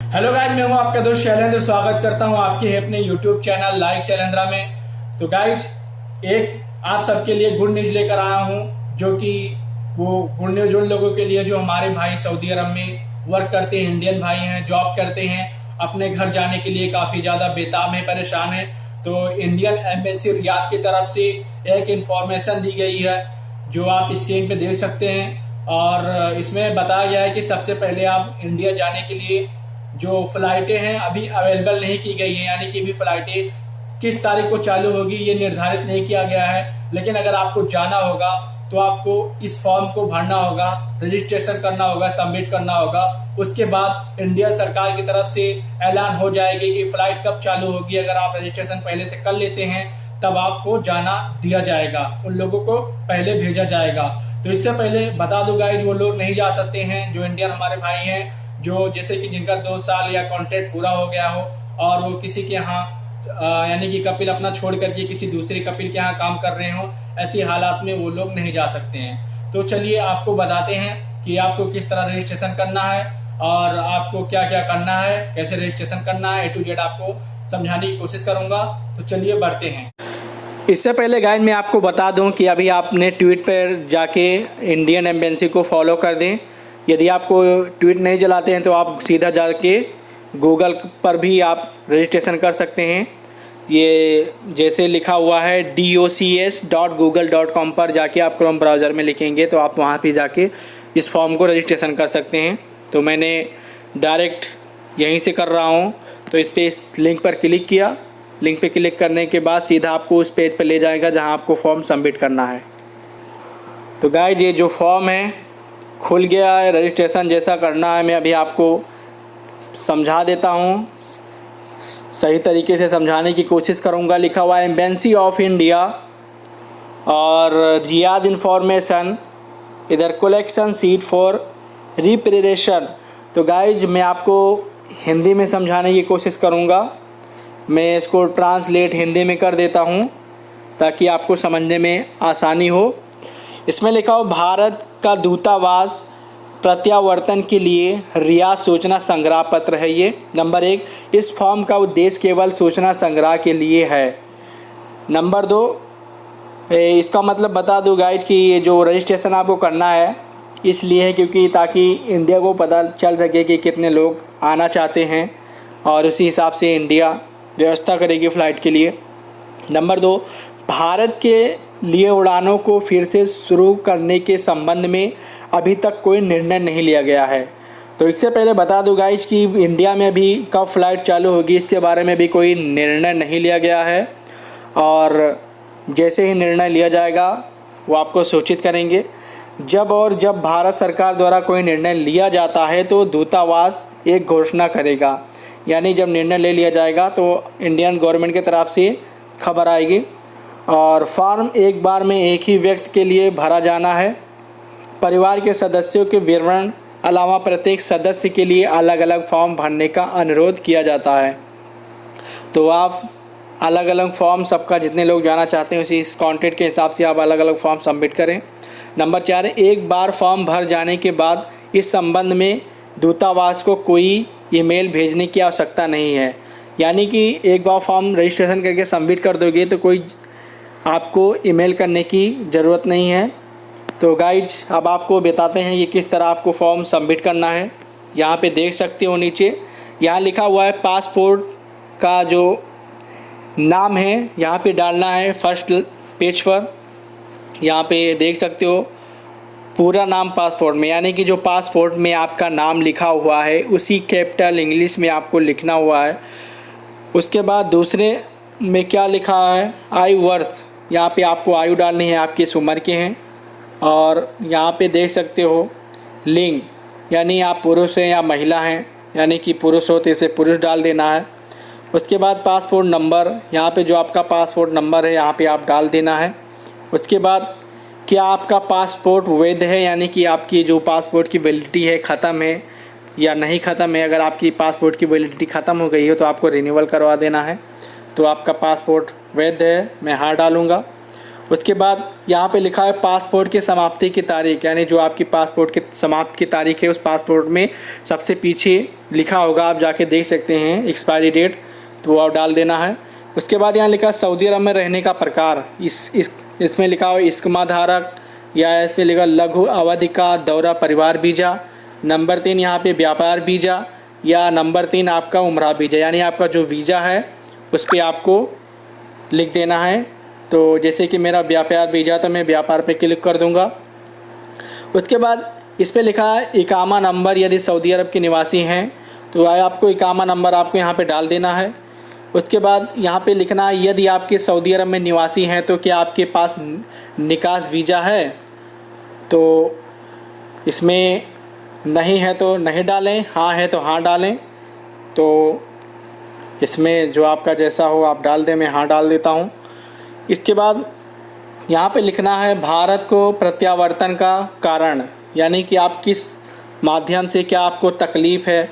Hello guys, मैं हूं आपका दोस्त शैलेंद्र। स्वागत करता हूं आपके अपने यूट्यूब चैनल लाइक शैलेंद्रा में। तो गाइज, एक आप सबके लिए गुड न्यूज लेकर आया हूं, जो कि वो गुड न्यूज उन लोगों के लिए जो हमारे भाई सऊदी अरब में वर्क करते हैं, इंडियन भाई हैं, जॉब करते हैं, अपने घर जाने के लिए काफी ज्यादा बेताब है, परेशान है। तो इंडियन एम्बेसी रियाद की तरफ से एक इंफॉर्मेशन दी गई है, जो आप स्क्रीन पे देख सकते हैं। और इसमें बताया गया है कि सबसे पहले आप इंडिया जाने के लिए जो फ्लाइटें हैं अभी अवेलेबल नहीं की गई है, यानी कि भी फ्लाइटें किस तारीख को चालू होगी ये निर्धारित नहीं किया गया है। लेकिन अगर आपको जाना होगा तो आपको इस फॉर्म को भरना होगा, रजिस्ट्रेशन करना होगा, सबमिट करना होगा। उसके बाद इंडिया सरकार की तरफ से ऐलान हो जाएगी कि फ्लाइट कब चालू होगी। अगर आप रजिस्ट्रेशन पहले से कर लेते हैं तब आपको जाना दिया जाएगा, उन लोगों को पहले भेजा जाएगा। तो इससे पहले बता दूं गाइज, वो लोग नहीं जा सकते हैं जो इंडियन हमारे भाई हैं, जो जैसे कि जिनका 2 साल या कॉन्ट्रैक्ट पूरा हो गया हो और वो किसी के यहाँ यानी कि कपिल अपना छोड़ करके किसी दूसरे कपिल के यहाँ काम कर रहे हो, ऐसी हालात में वो लोग नहीं जा सकते हैं। तो चलिए आपको बताते हैं कि आपको किस तरह रजिस्ट्रेशन करना है और आपको क्या क्या करना है, कैसे रजिस्ट्रेशन करना है, A to Z आपको समझाने की कोशिश करूंगा। तो चलिए बढ़ते हैं। इससे पहले गाइज मैं आपको बता दूं कि अभी आपने ट्वीट पर जाके इंडियन एम्बेसी को फॉलो कर दें। यदि आपको ट्वीट नहीं चलाते हैं तो आप सीधा जाके गूगल पर भी आप रजिस्ट्रेशन कर सकते हैं। ये जैसे लिखा हुआ है docs.google.com पर जाके आप क्रोम ब्राउज़र में लिखेंगे तो आप वहाँ पे जाके इस फॉर्म को रजिस्ट्रेशन कर सकते हैं। तो मैंने डायरेक्ट यहीं से कर रहा हूँ। तो इस लिंक पर क्लिक किया। लिंक पे क्लिक करने के बाद सीधा आपको उस पेज पर ले जाएगा जहाँ आपको फॉर्म सबमिट करना है। तो गाइज, ये जो फॉर्म है खुल गया है। रजिस्ट्रेशन जैसा करना है मैं अभी आपको समझा देता हूँ, सही तरीके से समझाने की कोशिश करूँगा। लिखा हुआ है एम्बेसी ऑफ इंडिया और रियाद इंफॉर्मेशन, इधर कलेक्शन सीट फॉर रिप्रेरेशन। तो गाइज मैं आपको हिंदी में समझाने की कोशिश करूँगा। मैं इसको ट्रांसलेट हिंदी में कर देता हूँ ताकि आपको समझने में आसानी हो। इसमें लिखा हो भारत का दूतावास प्रत्यावर्तन के लिए रियाद सूचना संग्रह पत्र है। ये नंबर 1, इस फॉर्म का उद्देश्य केवल सूचना संग्रह के लिए है। नंबर 2, इसका मतलब बता दूं गाइज कि ये जो रजिस्ट्रेशन आपको करना है इसलिए है क्योंकि ताकि इंडिया को पता चल सके कि कितने लोग आना चाहते हैं और उसी हिसाब से इंडिया व्यवस्था करेगी फ़्लाइट के लिए। नंबर 2, भारत के लिए उड़ानों को फिर से शुरू करने के संबंध में अभी तक कोई निर्णय नहीं लिया गया है। तो इससे पहले बता दूं गाइज कि इंडिया में अभी कब फ़्लाइट चालू होगी इसके बारे में भी कोई निर्णय नहीं लिया गया है और जैसे ही निर्णय लिया जाएगा वो आपको सूचित करेंगे। जब भारत सरकार द्वारा कोई निर्णय लिया जाता है तो दूतावास एक घोषणा करेगा, यानी जब निर्णय ले लिया जाएगा तो इंडियन गवर्नमेंट की तरफ से खबर आएगी। और फॉर्म एक बार में एक ही व्यक्ति के लिए भरा जाना है। परिवार के सदस्यों के विवरण अलावा प्रत्येक सदस्य के लिए अलग अलग फॉर्म भरने का अनुरोध किया जाता है। तो आप अलग अलग फॉर्म सबका जितने लोग जाना चाहते हैं उसी इस कॉन्ट्रैक्ट के हिसाब से आप अलग अलग फॉर्म सबमिट करें। नंबर 4, एक बार फॉर्म भर जाने के बाद इस संबंध में दूतावास को कोई ईमेल भेजने की आवश्यकता नहीं है, यानी कि एक बार फॉर्म रजिस्ट्रेशन करके सबमिट कर दोगे तो कोई आपको ईमेल करने की ज़रूरत नहीं है। तो गाइज अब आपको बताते हैं कि किस तरह आपको फॉर्म सबमिट करना है। यहाँ पे देख सकते हो नीचे यहाँ लिखा हुआ है पासपोर्ट का जो नाम है यहाँ पे डालना है फर्स्ट पेज पर। यहाँ पे देख सकते हो पूरा नाम पासपोर्ट में, यानी कि जो पासपोर्ट में आपका नाम लिखा हुआ है उसी कैपिटल इंग्लिश में आपको लिखना हुआ है। उसके बाद दूसरे में क्या लिखा है, आयु वर्ष, यहाँ पे आपको आयु डालनी है, आप किस उम्र के हैं। और यहाँ पे देख सकते हो लिंग, यानी आप पुरुष हैं या महिला हैं, यानी कि पुरुष हो तो इस पर पुरुष डाल देना है। उसके बाद पासपोर्ट नंबर, यहाँ पे जो आपका पासपोर्ट नंबर है यहाँ पे आप डाल देना है। उसके बाद क्या आपका पासपोर्ट वैध है, यानी कि आपकी जो पासपोर्ट की वैलिडिटी है ख़त्म है या नहीं ख़त्म है। अगर आपकी पासपोर्ट की वैलिडिटी ख़त्म हो गई हो तो आपको रिन्यूअल करवा देना है। तो आपका पासपोर्ट वैध है, मैं हाँ डालूँगा। उसके बाद यहाँ पे लिखा है पासपोर्ट की समाप्ति की तारीख, यानी जो आपकी पासपोर्ट की समाप्त की तारीख है उस पासपोर्ट में सबसे पीछे लिखा होगा, आप जाके देख सकते हैं एक्सपायरी डेट, तो वो आप डाल देना है। उसके बाद यहाँ लिखा है सऊदी अरब में रहने का प्रकार, इसमें लिखा हो इस्कमा धारक, या इस पर लिखा लघु अवधि का दौरा परिवार वीज़ा, नंबर 3 यहाँ पे व्यापार वीज़ा, या नंबर 3 आपका उम्रा वीज़ा, यानी आपका जो वीज़ा है उस पर आपको लिख देना है। तो जैसे कि मेरा व्यापार वीज़ा, तो मैं व्यापार पे क्लिक कर दूंगा। उसके बाद इस पे लिखा है इकामा नंबर, यदि सऊदी अरब के निवासी हैं तो आपको इकामा नंबर आपको यहाँ पे डाल देना है। उसके बाद यहाँ पे लिखना है यदि आपके सऊदी अरब में निवासी हैं तो क्या आपके पास निकास वीज़ा है, तो इसमें नहीं है तो नहीं डालें, हाँ है तो हाँ डालें। तो इसमें जो आपका जैसा हो आप डाल दें, मैं हाँ डाल देता हूँ। इसके बाद यहाँ पे लिखना है भारत को प्रत्यावर्तन का कारण, यानी कि आप किस माध्यम से क्या आपको तकलीफ़ है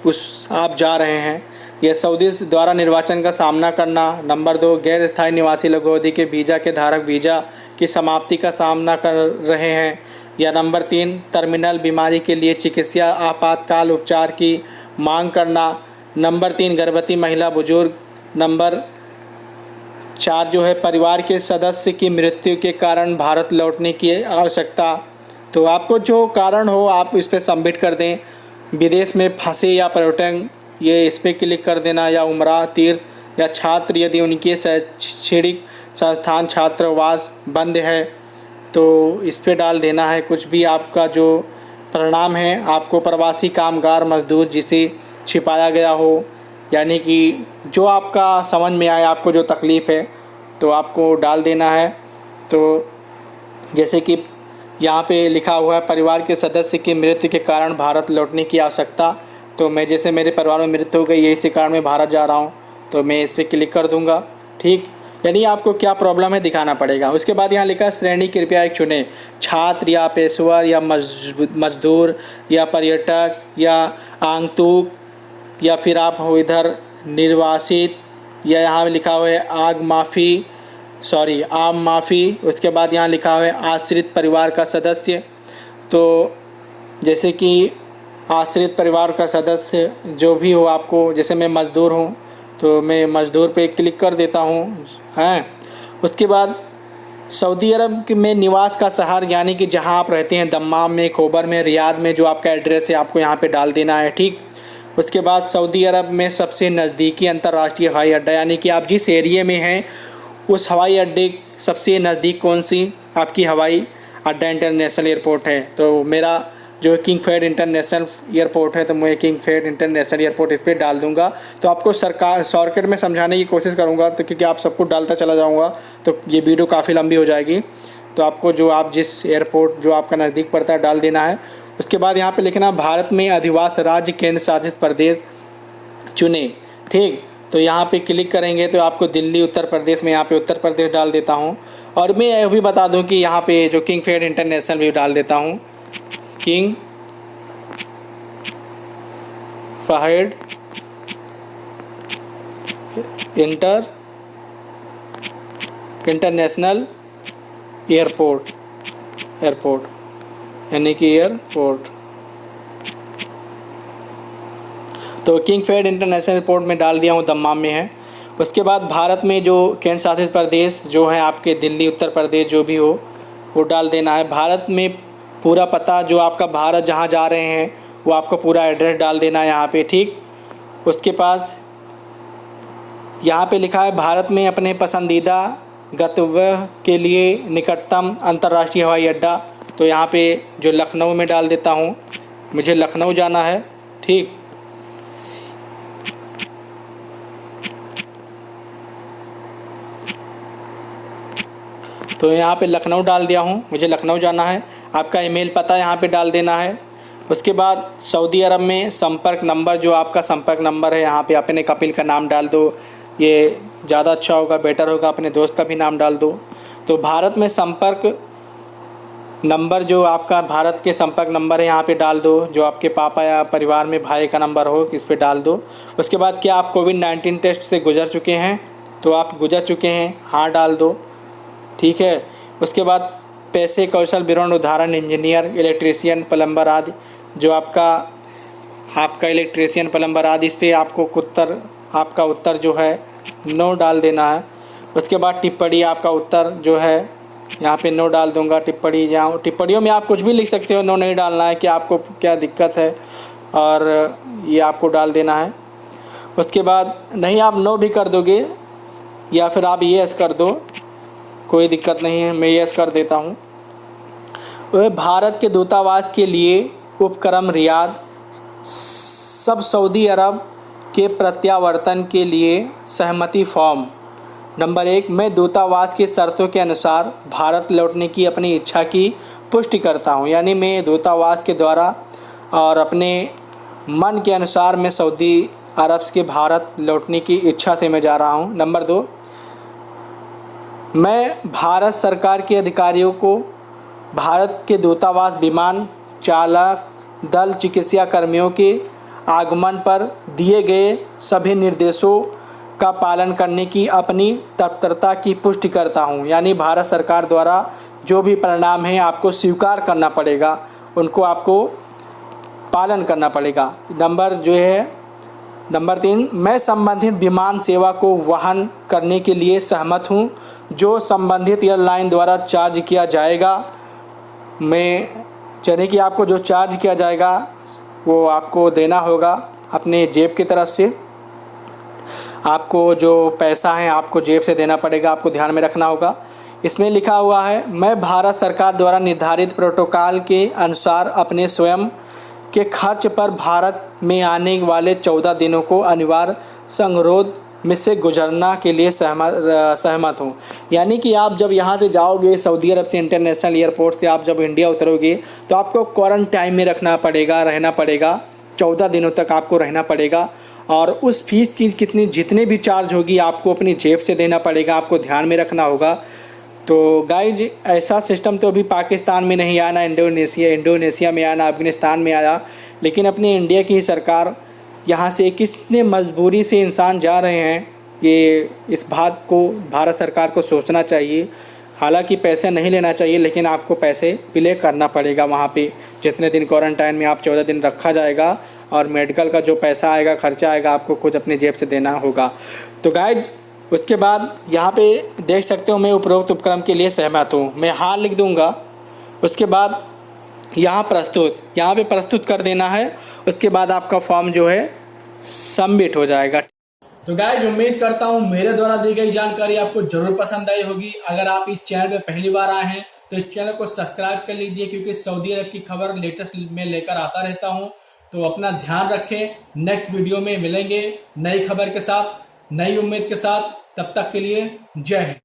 उस आप जा रहे हैं। यह सऊदी द्वारा निर्वाचन का सामना करना, नंबर 2 गैर स्थायी निवासी लघु अवधि के वीज़ा के धारक वीज़ा की समाप्ति का सामना कर रहे हैं, या नंबर 3 टर्मिनल बीमारी के लिए चिकित्सा आपातकाल उपचार की मांग करना, नंबर 3 गर्भवती महिला बुजुर्ग, नंबर 4 जो है परिवार के सदस्य की मृत्यु के कारण भारत लौटने की आवश्यकता। तो आपको जो कारण हो आप इस पर सबमिट कर दें। विदेश में फंसे या पर्यटन, ये इस पर क्लिक कर देना, या उम्रा तीर्थ या छात्र यदि उनके शैक्षणिक संस्थान छात्रावास बंद है तो इस पर डाल देना है। कुछ भी आपका जो परिणाम है, आपको प्रवासी कामगार मजदूर जिसे छिपाया गया हो, यानी कि जो आपका समझ में आए, आपको जो तकलीफ़ है तो आपको डाल देना है। तो जैसे कि यहाँ पे लिखा हुआ है परिवार के सदस्य की मृत्यु के कारण भारत लौटने की आवश्यकता, तो मैं जैसे मेरे परिवार में मृत्यु हो गई है इसी कारण मैं भारत जा रहा हूँ, तो मैं इस पर क्लिक कर दूँगा। ठीक, यानी आपको क्या प्रॉब्लम है दिखाना पड़ेगा। उसके बाद यहाँ लिखा है श्रेणी कृपया एक चुनें, छात्र या पेशेवर या मजदूर या पर्यटक या आगंतुक, या फिर आप हो इधर निर्वासित, या यहाँ लिखा हुआ है आम माफ़ी। उसके बाद यहाँ लिखा हुआ है आश्रित परिवार का सदस्य, तो जैसे कि आश्रित परिवार का सदस्य जो भी हो आपको, जैसे मैं मज़दूर हूँ तो मैं मज़दूर पे क्लिक कर देता हूँ हैं। उसके बाद सऊदी अरब में निवास का शहर, यानी कि जहाँ आप रहते हैं, दम्माम में, खोबर में, रियाद में, जो आपका एड्रेस है आपको यहाँ पे डाल देना है। ठीक, उसके बाद सऊदी अरब में सबसे नज़दीकी अंतर्राष्ट्रीय हवाई अड्डा, यानी कि आप जिस एरिया में हैं उस हवाई अड्डे सबसे नज़दीक कौन सी आपकी हवाई अड्डा इंटरनेशनल एयरपोर्ट है। तो मेरा जो किंग फैड इंटरनेशनल एयरपोर्ट है तो मैं किंग फैड इंटरनेशनल एयरपोर्ट इस पर डाल दूंगा। तो आपको शॉर्टकट में समझाने की कोशिश करूंगा, तो क्योंकि आप सबको डालता चला जाऊंगा तो ये वीडियो काफ़ी लंबी हो जाएगी। तो आपको जो आप जिस एयरपोर्ट जो आपका नज़दीक पड़ता है डाल देना है। उसके बाद यहाँ पे लिखना भारत में अधिवास राज्य केंद्र शासित प्रदेश चुने। ठीक, तो यहाँ पे क्लिक करेंगे तो आपको दिल्ली उत्तर प्रदेश में, यहाँ पे उत्तर प्रदेश डाल देता हूँ। और मैं यह भी बता दूँ कि यहाँ पे जो किंग फैड इंटरनेशनल भी डाल देता हूँ, किंग फहद इंटरनेशनल एयरपोर्ट यानी कि एयरपोर्ट। तो किंग फैड इंटरनेशनल एयरपोर्ट में डाल दिया हूँ, दम्माम में है। उसके बाद भारत में जो केंद्र शासित प्रदेश जो है आपके दिल्ली उत्तर प्रदेश जो भी हो वो डाल देना है। भारत में पूरा पता जो आपका भारत जहाँ जा रहे हैं वो आपको पूरा एड्रेस डाल देना है यहाँ पे। ठीक, उसके पास यहाँ पे लिखा है भारत में अपने पसंदीदा गंतव्य के लिए निकटतम अंतर्राष्ट्रीय हवाई अड्डा, तो यहाँ पे जो लखनऊ में डाल देता हूँ, मुझे लखनऊ जाना है। ठीक, तो यहाँ पे लखनऊ डाल दिया हूँ, मुझे लखनऊ जाना है। आपका ईमेल पता यहाँ पे डाल देना है। उसके बाद सऊदी अरब में संपर्क नंबर, जो आपका संपर्क नंबर है यहाँ पे अपने कपिल का नाम डाल दो, ये ज़्यादा अच्छा होगा, बेटर होगा। अपने दोस्त का भी नाम डाल दो। तो भारत में संपर्क नंबर जो आपका भारत के संपर्क नंबर है यहाँ पे डाल दो, जो आपके पापा या परिवार में भाई का नंबर हो इस पे डाल दो। उसके बाद क्या आप कोविड-19 टेस्ट से गुजर चुके हैं, तो आप गुजर चुके हैं, हाँ डाल दो। ठीक है। उसके बाद पैसे, कौशल, विवरण, उदाहरण, इंजीनियर, इलेक्ट्रीशियन, प्लम्बर आदि, जो आपका इलेक्ट्रीशियन, प्लम्बर आदि, इस पर आपका उत्तर जो है नो डाल देना है। उसके बाद टिप्पणी, आपका उत्तर जो है यहाँ पे नो डाल दूंगा। टिप्पणियों में आप कुछ भी लिख सकते हो, नो नहीं डालना है कि आपको क्या दिक्कत है, और ये आपको डाल देना है। उसके बाद नहीं, आप नो भी कर दोगे या फिर आप यस कर दो, कोई दिक्कत नहीं है, मैं यस कर देता हूँ। वह भारत के दूतावास के लिए उपक्रम रियाद, सब सऊदी अरब के प्रत्यावर्तन के लिए सहमति फॉर्म। नंबर 1, मैं दूतावास की शर्तों के अनुसार भारत लौटने की अपनी इच्छा की पुष्टि करता हूँ। यानी मैं दूतावास के द्वारा और अपने मन के अनुसार मैं सऊदी अरब के भारत लौटने की इच्छा से मैं जा रहा हूँ। नंबर 2, मैं भारत सरकार के अधिकारियों को भारत के दूतावास, विमान चालक दल, चिकित्सा कर्मियों के आगमन पर दिए गए सभी निर्देशों का पालन करने की अपनी तत्परता की पुष्टि करता हूँ। यानी भारत सरकार द्वारा जो भी परिणाम है आपको स्वीकार करना पड़ेगा, उनको आपको पालन करना पड़ेगा। नंबर 3, मैं संबंधित विमान सेवा को वहन करने के लिए सहमत हूँ, जो संबंधित एयरलाइन द्वारा चार्ज किया जाएगा। यानी कि आपको जो चार्ज किया जाएगा वो आपको देना होगा अपने जेब की तरफ से। आपको जो पैसा है आपको जेब से देना पड़ेगा, आपको ध्यान में रखना होगा। इसमें लिखा हुआ है, मैं भारत सरकार द्वारा निर्धारित प्रोटोकॉल के अनुसार अपने स्वयं के खर्च पर भारत में आने वाले 14 दिनों को अनिवार्य संगरोध में से गुजरना के लिए सहमत हूँ। यानी कि आप जब यहाँ से जाओगे सऊदी अरब से इंटरनेशनल एयरपोर्ट से आप जब इंडिया उतरोगे तो आपको क्वारंटाइन में रहना पड़ेगा 14 दिनों तक आपको रहना पड़ेगा। और उस फीस की जितने भी चार्ज होगी आपको अपनी जेब से देना पड़ेगा, आपको ध्यान में रखना होगा। तो गाइज ऐसा सिस्टम तो अभी पाकिस्तान में नहीं आया, ना इंडोनेशिया में आया, ना अफगानिस्तान में आया, लेकिन अपनी इंडिया की सरकार यहाँ से कितने मजबूरी से इंसान जा रहे हैं, ये इस बात को भारत सरकार को सोचना चाहिए। हालांकि पैसे नहीं लेना चाहिए, लेकिन आपको पैसे प्ले करना पड़ेगा वहाँ पे। जितने दिन क्वारंटाइन में आप 14 दिन रखा जाएगा, और मेडिकल का जो पैसा आएगा, खर्चा आएगा, आपको खुद अपनी जेब से देना होगा। तो गाइज उसके बाद यहाँ पे देख सकते हो मैं उपरोक्त उपक्रम के लिए सहमत हूँ, मैं हाँ लिख दूँगा। उसके बाद यहाँ पे प्रस्तुत कर देना है। उसके बाद आपका फॉर्म जो है सबमिट हो जाएगा। तो गाइस उम्मीद करता हूँ मेरे द्वारा दी गई जानकारी आपको जरूर पसंद आई होगी। अगर आप इस चैनल पे पहली बार आए हैं तो इस चैनल को सब्सक्राइब कर लीजिए, क्योंकि सऊदी अरब की खबर लेटेस्ट में लेकर आता रहता हूँ। तो अपना ध्यान रखें, नेक्स्ट वीडियो में मिलेंगे नई खबर के साथ, नई उम्मीद के साथ। तब तक के लिए जय हिंद।